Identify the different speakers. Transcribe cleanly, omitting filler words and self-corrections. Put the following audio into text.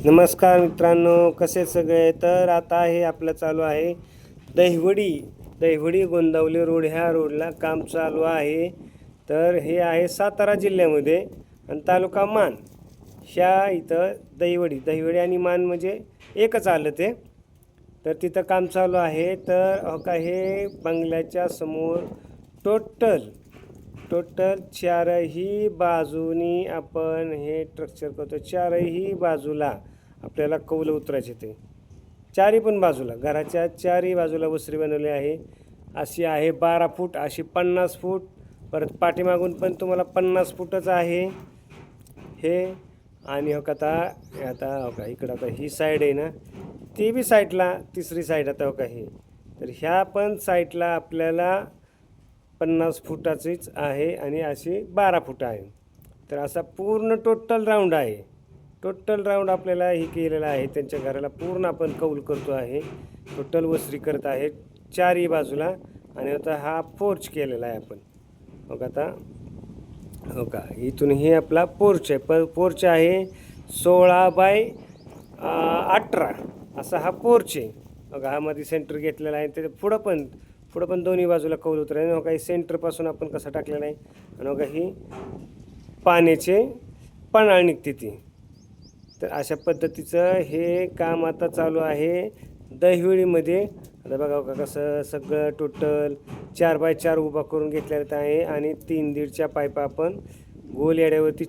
Speaker 1: नमस्कार मित्रांनो, कसे सगळे. तर आता हे आपलं चालू आहे दहिवडी गोंदावली रोड. ह्या रोडला काम चालू आहे. तर हे आहे सातारा जिल्ह्यामध्ये आणि तालुका मान. ह्या इथं दहिवडी आणि मान म्हणजे एकच आलं ते. तर तिथं काम चालू आहे. तर हो का, हे बंगल्याच्या समोर टोटल चारही बाजूनी आपण हे स्ट्रक्चर करतो. चारही बाजूला आपल्याला कौल उतरायचे. ते चारही पण बाजूला, घराच्या चारही बाजूला वसरी बनवली आहे. अशी आहे 12 फूट, अशी 50 फूट, परत पाठीमागून पण तुम्हाला 50 फूटच आहे हे. आणि हो का, आता हो का, इकडं आता ही साईड आहे ना, ती बी साईडला तिसरी साईड आता हो का ही. तर ह्या पण साईडला आपल्याला 50 फुटाचीच आहे आणि अशी 12 फूट आहे. तर असा पूर्ण टोटल राऊंड आहे. टोटल राऊंड आपल्याला हे केलेलं आहे. त्यांच्या घराला पूर्ण आपण कौल करतो आहे. टोटल वसरी करत आहे चारही बाजूला. आणि आता हा पोर्च केलेला आहे आपण. मग आता हो का, इथून हे आपला पोर्च आहे. पोर्च आहे 16 बाय 18 असा हा पोर्च आहे. बघा, हा मध्ये सेंटर घेतलेला आहे. त्याच्या पुढं पण दोन्ही बाजूला कौल उतरायला. हो का, ही सेंटरपासून आपण कसं टाकलेलं आहे. आणि बघा, ही पाण्याचे पन्हाळ निघते ती. तर अशा पद्धतीचं हे काम आता चालू आहे दहिवडीमध्ये. आता बघा कसं सगळं टोटल 4 बाय 4 उभा करून घेतलेलं आहे. आणि 3-1.5च्या पाईपा आपण गोल याड्यावरती